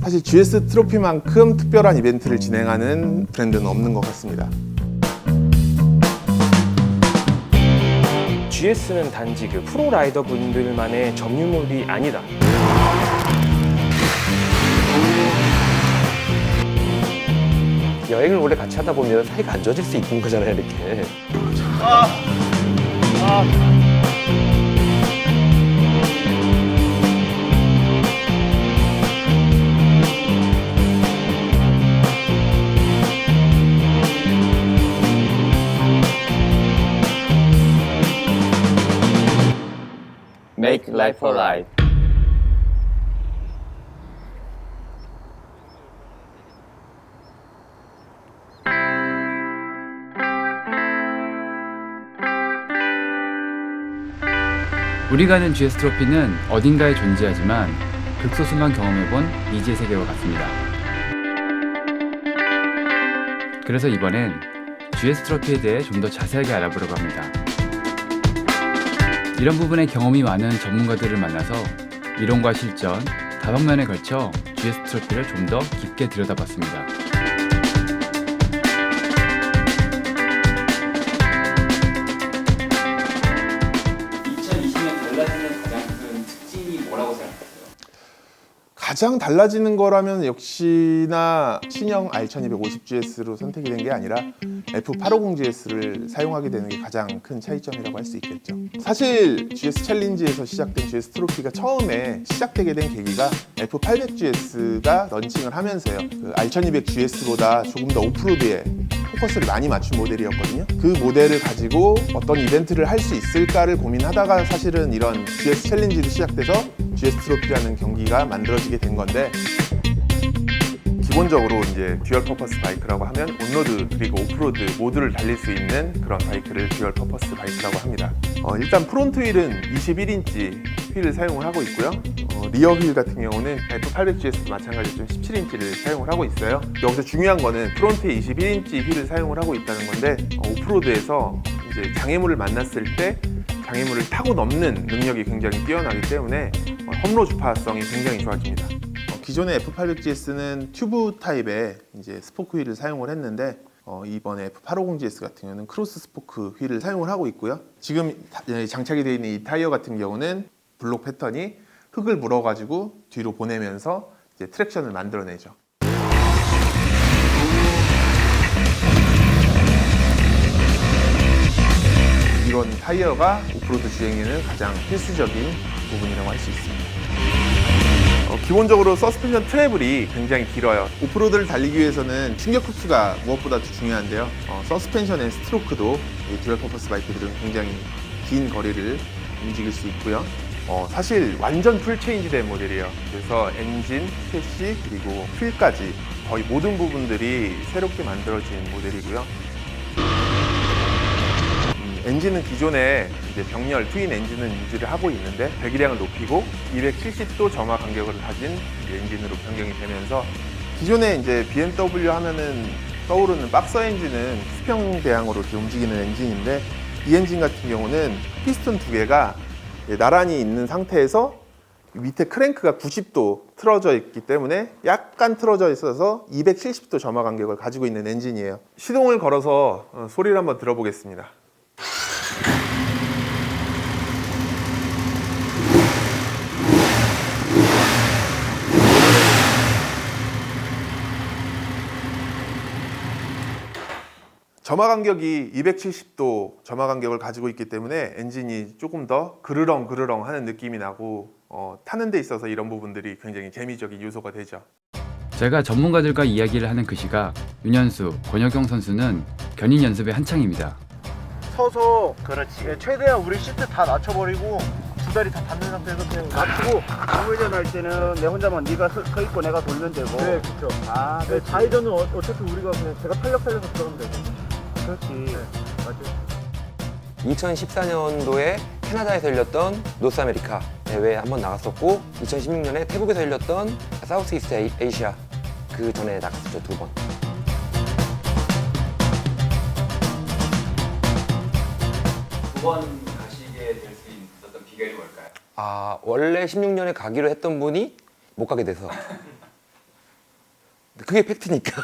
사실 GS 트로피만큼 특별한 이벤트를 진행하는 브랜드는 없는 것 같습니다. GS는 단지 그 프로 라이더 분들만의 점유물이 아니다. 여행을 오래 같이 하다 보면 사이가 안 좋아질 수 있는 거잖아요, 이렇게. Make life alive. 우리가 아는 GS 트로피는 어딘가에 존재하지만 극소수만 경험해본 미지의 세계와 같습니다. 그래서 이번엔 GS 트로피에 대해 좀 더 자세하게 알아보려고 합니다. 이런 부분에 경험이 많은 전문가들을 만나서 이론과 실전, 다방면에 걸쳐 GS 트로피를 좀 더 깊게 들여다봤습니다. 가장 달라지는 거라면 역시나 신형 R1250GS로 선택이 된 게 아니라 F850GS를 사용하게 되는 게 가장 큰 차이점이라고 할 수 있겠죠. 사실 GS 챌린지에서 시작된 GS 트로피가 처음에 시작되게 된 계기가 F800GS가 런칭을 하면서요. 그 R1200GS보다 조금 더 오프로드에 포커스를 많이 맞춘 모델이었거든요. 그 모델을 가지고 어떤 이벤트를 할 수 있을까를 고민하다가 사실은 이런 GS 챌린지도 시작돼서 GS 트로피라는 경기가 만들어지게 된 건데, 기본적으로 이제 듀얼 퍼포스 바이크라고 하면 온로드 그리고 오프로드 모두를 달릴 수 있는 그런 바이크를 듀얼 퍼포스 바이크라고 합니다. 일단 프론트 휠은 21인치 휠을 사용을 하고 있고요. 리어 휠 같은 경우는 F800GS도 마찬가지로 17인치를 사용을 하고 있어요. 여기서 중요한 거는 프론트에 21인치 휠을 사용을 하고 있다는 건데, 오프로드에서 이제 장애물을 만났을 때 장애물을 타고 넘는 능력이 굉장히 뛰어나기 때문에 험로 주파성이 굉장히 좋아집니다. 기존의 F800GS는 튜브 타입의 이제 스포크 휠을 사용을 했는데, 이번에 F850GS 같은 경우는 크로스 스포크 휠을 사용을 하고 있고요. 지금 장착이 되어 있는 이 타이어 같은 경우는 블록 패턴이 흙을 물어가지고 뒤로 보내면서 이제 트랙션을 만들어내죠. 이런 타이어가 오프로드 주행에는 가장 필수적인 부분이라고 할 수 있습니다. 기본적으로 서스펜션 트래블이 굉장히 길어요. 오프로드를 달리기 위해서는 충격 흡수가 무엇보다도 중요한데요. 서스펜션의 스트로크도 이 듀얼 퍼포스 바이크들은 굉장히 긴 거리를 움직일 수 있고요. 사실 완전 풀 체인지된 모델이에요. 그래서 엔진, 셰시, 그리고 휠까지 거의 모든 부분들이 새롭게 만들어진 모델이고요. 엔진은 기존에 이제 병렬 트윈 엔진을 유지를 하고 있는데, 배기량을 높이고 270도 점화 간격을 가진 엔진으로 변경이 되면서, 기존에 이제 BMW 하면은 떠오르는 박서 엔진은 수평 대항으로 이렇게 움직이는 엔진인데, 이 엔진 같은 경우는 피스톤 두 개가 나란히 있는 상태에서 밑에 크랭크가 90도 틀어져 있기 때문에 약간 틀어져 있어서 270도 점화 간격을 가지고 있는 엔진이에요. 시동을 걸어서 소리를 한번 들어보겠습니다. 점화 간격이 270도 점화 간격을 가지고 있기 때문에 엔진이 조금 더 그르렁 하는 느낌이 나고, 타는 데 있어서 이런 부분들이 굉장히 재미적인 요소가 되죠. 제가 전문가들과 이야기를 하는 그 시각, 윤현수, 권혁경 선수는 견인 연습에 한창입니다. 서서 그렇지. 최대한 우리 시트 다 낮춰버리고 두 다리 다 닿는 상태에서 그냥 낮추고, 우회전 할 때는 내 혼자만 네가 서 있고 내가 돌면 되고. 네, 그렇죠. 아, 네, 좌회전은 어차피 우리가 그냥 제가 탄력 살려서 들어가면 되고. 그렇지. 네, 맞아요. 2014년도에 캐나다에서 열렸던 노스 아메리카 대회에 한번 나갔었고, 2016년에 태국에서 열렸던 사우스 이스트 에이시아, 그 전에 나갔었죠, 2번. 두 번 가시게 될 수 있었던 비결이 뭘까요? 원래 16년에 가기로 했던 분이 못 가게 돼서 그게 팩트니까.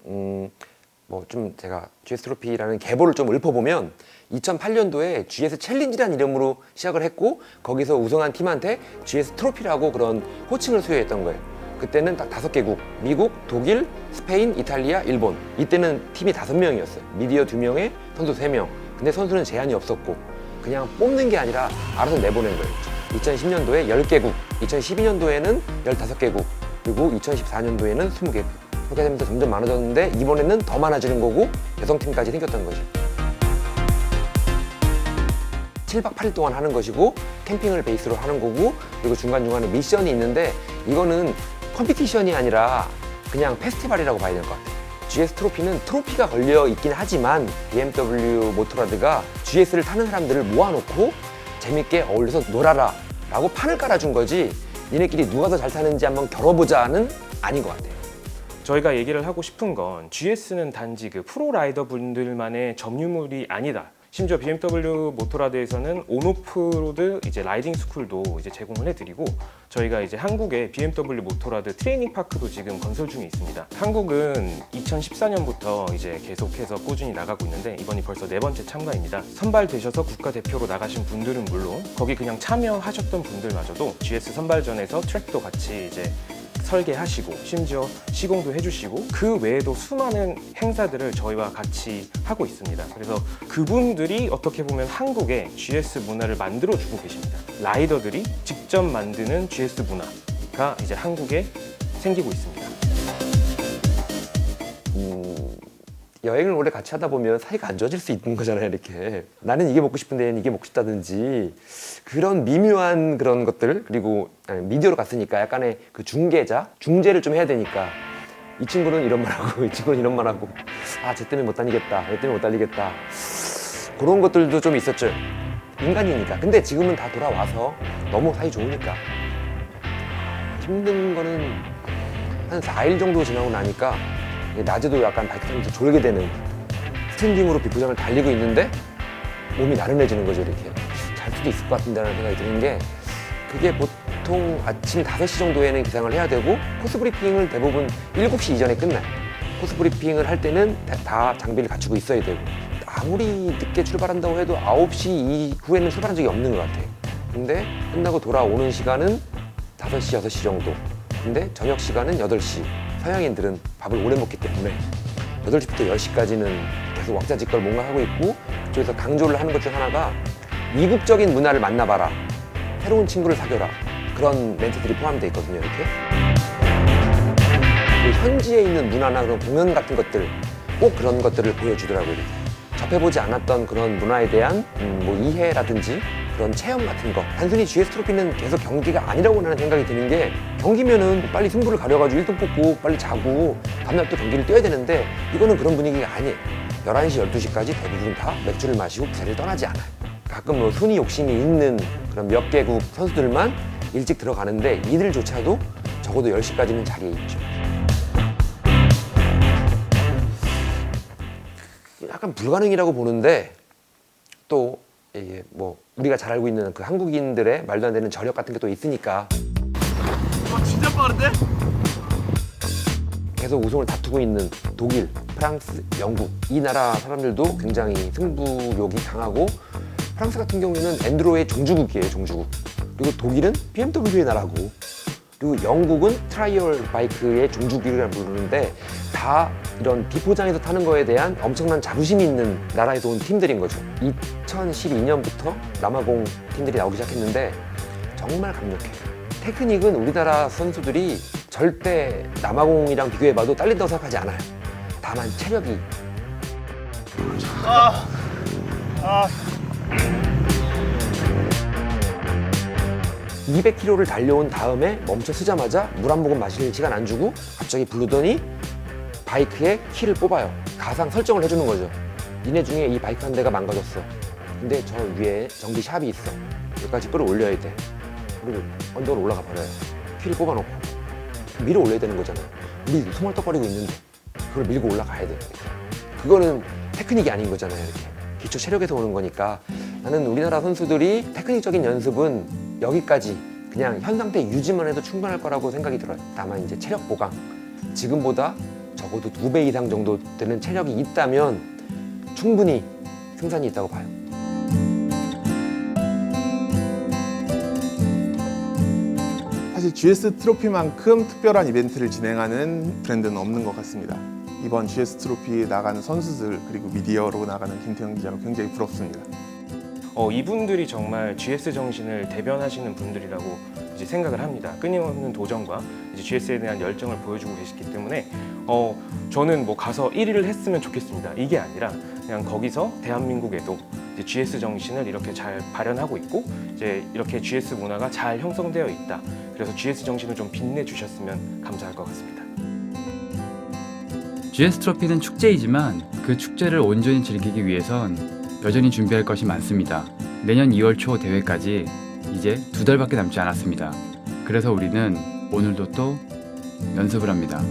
뭐 좀 제가 GS 트로피라는 계보를 좀 읊어보면 2008년도에 GS 챌린지라는 이름으로 시작을 했고 거기서 우승한 팀한테 GS 트로피라고 그런 호칭을 수여했던 거예요. 그때는 딱 5개국, 미국, 독일, 스페인, 이탈리아, 일본. 이때는 팀이 5명이었어요. 미디어 2명에 선수 3명. 근데 선수는 제한이 없었고 그냥 뽑는 게 아니라 알아서 내보낸 거예요. 2010년도에 10개국, 2012년도에는 15개국, 그리고 2014년도에는 20개국. 그렇게 되면서 점점 많아졌는데 이번에는 더 많아지는 거고 여성팀까지 생겼던 거죠. 7박 8일 동안 하는 것이고 캠핑을 베이스로 하는 거고 그리고 중간중간에 미션이 있는데 이거는 컴피티션이 아니라 그냥 페스티벌이라고 봐야 될 것 같아요. GS 트로피는 트로피가 걸려 있긴 하지만 BMW 모토라드가 GS를 타는 사람들을 모아놓고 재밌게 어울려서 놀아라 라고 판을 깔아준 거지 니네끼리 누가 더 잘 타는지 한번 겨뤄보자는 아닌 것 같아요. 저희가 얘기를 하고 싶은 건 GS는 단지 그 프로 라이더 분들만의 점유물이 아니다. 심지어 BMW 모토라드에서는 온오프로드 이제 라이딩 스쿨도 이제 제공을 해드리고 저희가 이제 한국에 BMW 모토라드 트레이닝 파크도 지금 건설 중에 있습니다. 한국은 2014년부터 이제 계속해서 꾸준히 나가고 있는데 이번이 벌써 4번째 참가입니다. 선발되셔서 국가대표로 나가신 분들은 물론 거기 그냥 참여하셨던 분들마저도 GS 선발전에서 트랙도 같이 이제 설계하시고 심지어 시공도 해주시고 그 외에도 수많은 행사들을 저희와 같이 하고 있습니다. 그래서 그분들이 어떻게 보면 한국의 GS 문화를 만들어주고 계십니다. 라이더들이 직접 만드는 GS 문화가 이제 한국에 생기고 있습니다. 여행을 오래 같이 하다 보면 사이가 안 좋아질 수 있는 거잖아요. 이렇게 나는 이게 먹고 싶은데 얘는 이게 먹고 싶다든지 그런 미묘한 그런 것들 그리고 미디어로 갔으니까 약간의 그 중재를 좀 해야 되니까 이 친구는 이런 말하고 이 친구는 이런 말하고 아 쟤 때문에 못 다니겠다 얘 때문에 못 달리겠다 그런 것들도 좀 있었죠. 인간이니까. 근데 지금은 다 돌아와서 너무 사이 좋으니까 힘든 거는 한 4일 정도 지나고 나니까 낮에도 약간 바이크 타면서 졸게 되는 스탠딩으로 비포장을 달리고 있는데 몸이 나른해지는 거죠. 이렇게 잘 수도 있을 것 같은데라는 생각이 드는 게 그게 보통 아침 5시 정도에는 기상을 해야 되고 코스 브리핑을 대부분 7시 이전에 끝나요. 코스 브리핑을 할 때는 다 장비를 갖추고 있어야 되고 아무리 늦게 출발한다고 해도 9시 이후에는 출발한 적이 없는 것 같아요. 근데 끝나고 돌아오는 시간은 5시, 6시 정도. 근데 저녁 시간은 8시. 서양인들은 밥을 오래 먹기 때문에 8시부터 10시까지는 계속 왁자지껄 뭔가 하고 있고 그쪽에서 강조를 하는 것 중 하나가 이국적인 문화를 만나봐라. 새로운 친구를 사귀어라. 그런 멘트들이 포함되어 있거든요. 이렇게. 그 현지에 있는 문화나 그런 공연 같은 것들 꼭 그런 것들을 보여주더라고요. 이렇게. 접해보지 않았던 그런 문화에 대한 뭐 이해라든지 그런 체험 같은 거. 단순히 GS 트로피는 계속 경기가 아니라고 나는 생각이 드는 게 경기면은 빨리 승부를 가려가지고 1등 뽑고 빨리 자고 다음날 또 경기를 뛰어야 되는데 이거는 그런 분위기가 아니에요. 11시, 12시까지 대부분 다 맥주를 마시고 부산을 떠나지 않아요. 가끔 뭐 순위 욕심이 있는 그런 몇 개국 선수들만 일찍 들어가는데 이들조차도 적어도 10시까지는 자리에 있죠. 약간 불가능이라고 보는데 또 이게 뭐 우리가 잘 알고 있는 그 한국인들의 말도 안 되는 저력 같은 게 또 있으니까 진짜 빠른데? 계속 우승을 다투고 있는 독일, 프랑스, 영국 이 나라 사람들도 굉장히 승부욕이 강하고 프랑스 같은 경우에는 엔드로의 종주국이에요. 종주국. 그리고 독일은 BMW의 나라고 그리고 영국은 트라이얼 바이크의 종주국이라고 부르는데 다 이런 비포장에서 타는 거에 대한 엄청난 자부심이 있는 나라에서 온 팀들인 거죠. 2012년부터 남아공 팀들이 나오기 시작했는데 정말 강력해요. 테크닉은 우리나라 선수들이 절대 남아공이랑 비교해봐도 딸린다고 생각하지 않아요. 다만 체력이 200km를 달려온 다음에 멈춰 서자마자 물 한 모금 마실 시간 안 주고 갑자기 부르더니 바이크에 키를 뽑아요. 가상 설정을 해주는 거죠. 니네 중에 이 바이크 한 대가 망가졌어. 근데 저 위에 전기 샵이 있어. 여기까지 끌어올려야 돼. 그리고 언덕으로 올라가 버려요. 키를 뽑아놓고 밀어 올려야 되는 거잖아요. 우리 소멀떡거리고 있는데 그걸 밀고 올라가야 돼. 그거는 테크닉이 아닌 거잖아요. 이렇게 기초 체력에서 오는 거니까 나는 우리나라 선수들이 테크닉적인 연습은 여기까지 그냥 현 상태 유지만 해도 충분할 거라고 생각이 들어요. 다만 이제 체력 보강 지금보다 적어도 2배 이상 정도 되는 체력이 있다면 충분히 승산이 있다고 봐요. 사실 GS 트로피만큼 특별한 이벤트를 진행하는 브랜드는 없는 것 같습니다. 이번 GS 트로피에 나가는 선수들 그리고 미디어로 나가는 김태형 기자가 굉장히 부럽습니다. 이분들이 정말 GS 정신을 대변하시는 분들이라고 이제 생각을 합니다. 끊임없는 도전과 이제 GS에 대한 열정을 보여주고 계시기 때문에 저는 뭐 가서 1위를 했으면 좋겠습니다. 이게 아니라 그냥 거기서 대한민국에도 이제 GS 정신을 이렇게 잘 발현하고 있고 이제 이렇게 GS 문화가 잘 형성되어 있다. 그래서 GS 정신을 좀 빛내 주셨으면 감사할 것 같습니다. GS 트로피는 축제이지만 그 축제를 온전히 즐기기 위해선 여전히 준비할 것이 많습니다. 내년 2월 초 대회까지 이제 2달밖에 남지 않았습니다. 그래서 우리는 오늘도 또 연습을 합니다.